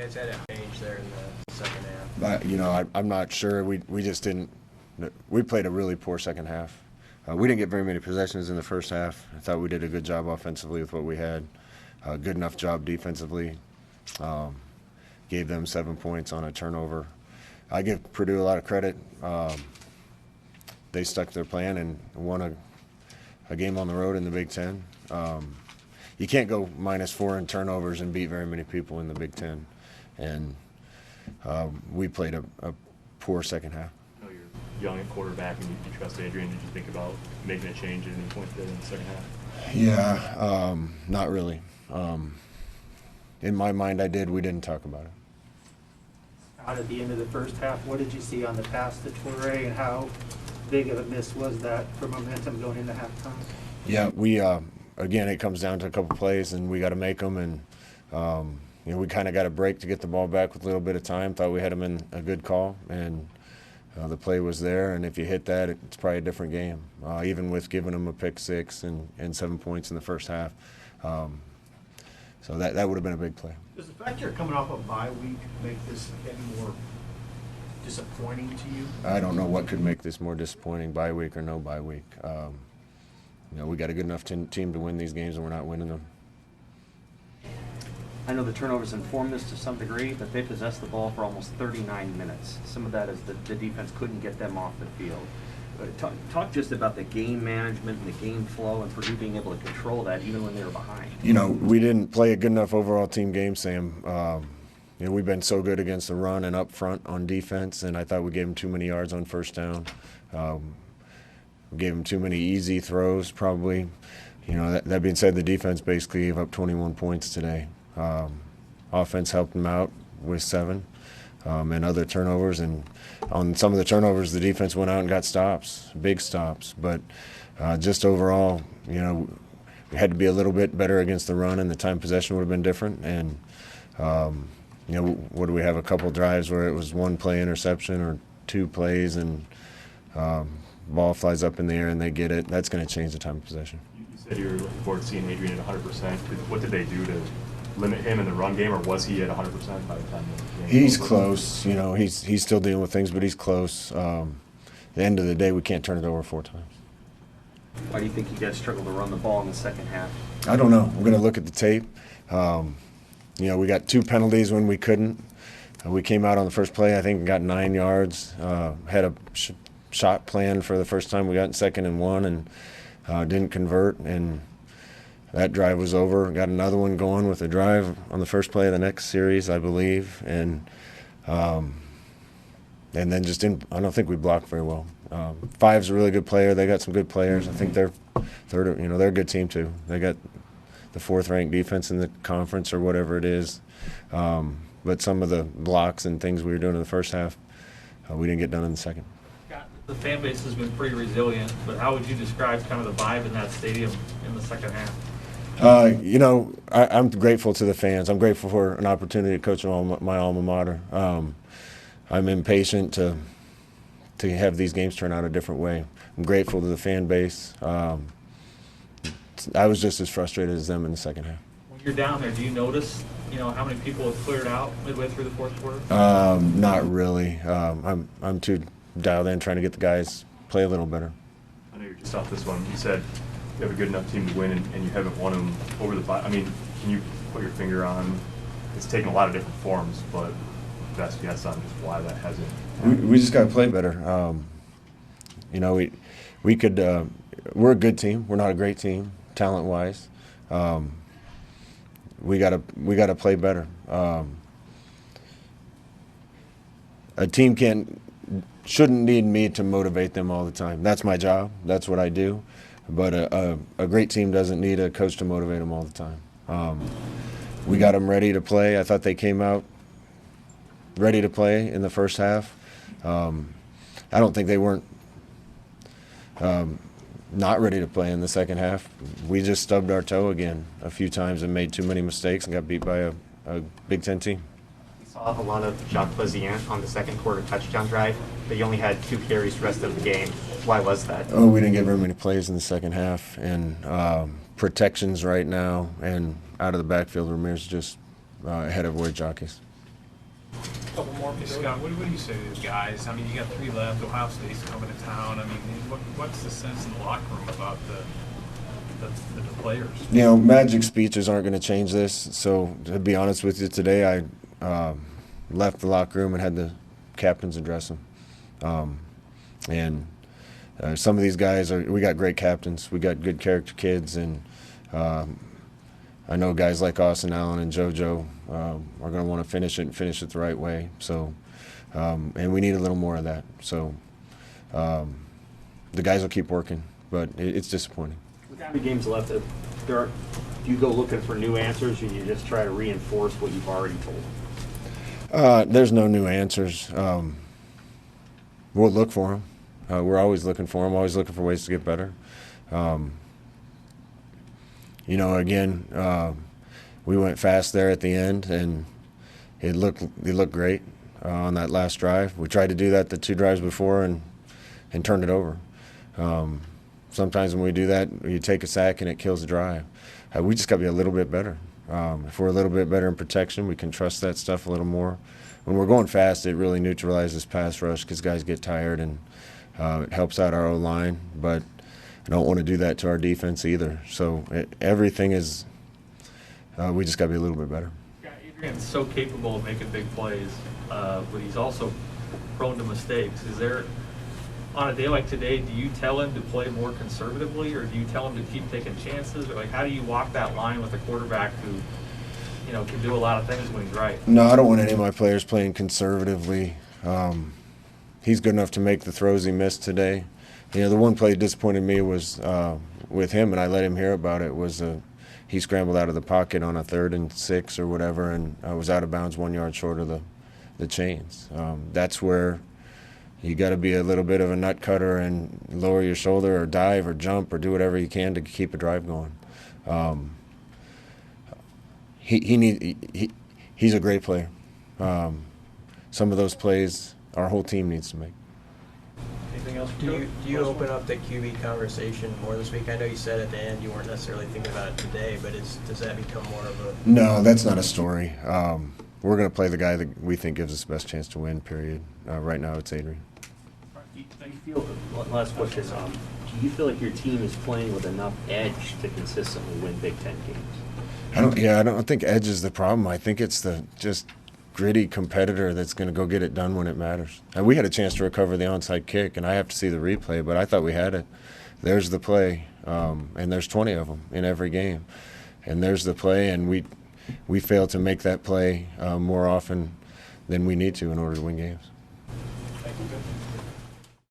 You guys had a change there in the second half. I'm not sure. We just didn't. We played a really poor second half. We didn't get very many possessions in the first half. I thought we did a good job offensively with what we had. Good enough job defensively. Gave them 7 points on a turnover. I give Purdue a lot of credit. They stuck their plan and won a game on the road in the Big Ten. You can't go -4 in turnovers and beat very many people in the Big Ten. And we played a poor second half. I know you're young at quarterback and you trust Adrian. Did you think about making a change at any point there in the second half? Yeah, not really. In my mind, I did. We didn't talk about it. Out at the end of the first half, what did you see on the pass to Torrey, and how big of a miss was that for momentum going into halftime? Yeah, we again, it comes down to a couple plays, and we got to make them. And we kind of got a break to get the ball back with a little bit of time. Thought we had them in a good call, and the play was there. And if you hit that, it's probably a different game. Even with giving them a pick six and 7 points in the first half. So that would have been a big play. Does the fact you're coming off a bye week make this any more disappointing to you? I don't know what could make this more disappointing, bye week or no bye week. We got a good enough team to win these games, and we're not winning them. I know the turnovers informed this to some degree, but they possessed the ball for almost 39 minutes. Some of that is the defense couldn't get them off the field. Talk just about the game management and the game flow and Purdue being able to control that even when they were behind. We didn't play a good enough overall team game, Sam. We've been so good against the run and up front on defense, and I thought we gave them too many yards on first down. We gave them too many easy throws, probably. That being said, the defense basically gave up 21 points today. Offense helped them out with 7 and other turnovers. And on some of the turnovers, the defense went out and got stops, big stops. But just overall, we had to be a little bit better against the run, and the time possession would have been different. And, what do we have, a couple drives where it was 1 play interception or 2 plays and ball flies up in the air and they get it. That's going to change the time of possession. You said you were looking forward to seeing Adrian at 100%. What did they do to limit him in the run game, or was he at 100% by the time the game He's was over? close. He's still dealing with things, but he's close. At the end of the day, we can't turn it over 4 times. Why do you think you guys struggled to run the ball in the second half? I don't know. We're going to look at the tape. We got 2 penalties when we couldn't. We came out on the first play, I think, and got 9 yards. Had a shot planned for the first time. We got in 2nd and 1 and didn't convert. And that drive was over. Got another one going with a drive on the first play of the next series, I believe. And then just didn't. I don't think we blocked very well. Five's a really good player. They got some good players. I think they're a good team too. They got the 4th-ranked defense in the conference or whatever it is. But some of the blocks and things we were doing in the first half, we didn't get done in the second. The fan base has been pretty resilient, but how would you describe kind of the vibe in that stadium in the second half? I'm grateful to the fans. I'm grateful for an opportunity to coach my alma mater. I'm impatient to have these games turn out a different way. I'm grateful to the fan base. I was just as frustrated as them in the second half. When you're down there, do you notice, how many people have cleared out midway through the fourth quarter? Not really. I'm too dialed in trying to get the guys play a little better. I know you're just off this one. You said you have a good enough team to win, and you haven't won them over the bye. I mean, can you put your finger on? It's taken a lot of different forms, but best guess on just why that hasn't. We just got to play better. We could. We're a good team. We're not a great team, talent-wise. We gotta play better. A team shouldn't need me to motivate them all the time. That's my job. That's what I do. But a great team doesn't need a coach to motivate them all the time. We got them ready to play. I thought they came out ready to play in the first half. I don't think they weren't not ready to play in the second half. We just stubbed our toe again a few times and made too many mistakes and got beat by a Big Ten team. We saw a lot of Jacques Bazien on the second quarter touchdown drive, but you only had 2 carries the rest of the game. Why was that? Oh, we didn't get very many plays in the second half, and protections right now and out of the backfield, Ramirez just ahead of where Jacques is. couple more. Hey, Scott, what do you say to the guys? I mean, you got 3 left. Ohio State's coming to town. I mean, what's the sense in the locker room about the players? You know, magic speeches aren't going to change this. So to be honest with you, today I left the locker room and had the captains address them. Some of these guys we got great captains. We got good character kids, and I know guys like Austin Allen and JoJo are going to want to finish it the right way. So, and we need a little more of that. So, the guys will keep working, but it's disappointing. With how many games left, do you go looking for new answers, or you just try to reinforce what you've already told? There's no new answers. We'll look for them. We're always looking for them, always looking for ways to get better. You know, again, we went fast there at the end, and it looked great on that last drive. We tried to do that the 2 drives before and turned it over. Sometimes when we do that, you take a sack and it kills the drive. We just got to be a little bit better. If we're a little bit better in protection, we can trust that stuff a little more. When we're going fast, it really neutralizes pass rush because guys get tired, and it helps out our O-line. But I don't want to do that to our defense either. So everything is we just got to be a little bit better. Yeah, Adrian's so capable of making big plays, but he's also prone to mistakes. Is there, on a day like today, do you tell him to play more conservatively, or do you tell him to keep taking chances? Or like, how do you walk that line with a quarterback who, you know, can do a lot of things when he's right? No, I don't want any of my players playing conservatively. He's good enough to make the throws he missed today. You know, the one play that disappointed me was with him, and I let him hear about it, was he scrambled out of the pocket on a 3rd and 6 or whatever, and was out of bounds 1 yard short of the chains. That's where you got to be a little bit of a nut cutter and lower your shoulder or dive or jump or do whatever you can to keep a drive going. He's a great player. Some of those plays our whole team needs to make. Anything else? Do you open up the QB conversation more this week? I know you said at the end you weren't necessarily thinking about it today, but does that become more of a... No, that's not a story. We're going to play the guy that we think gives us the best chance to win, period. Right now it's Adrian. Do you feel, last question, do you feel like your team is playing with enough edge to consistently win Big Ten games? I don't think edge is the problem. I think it's the just gritty competitor that's going to go get it done when it matters. And we had a chance to recover the onside kick, and I have to see the replay, but I thought we had it. There's the play, and there's 20 of them in every game. And there's the play, and we fail to make that play more often than we need to in order to win games. Thank you.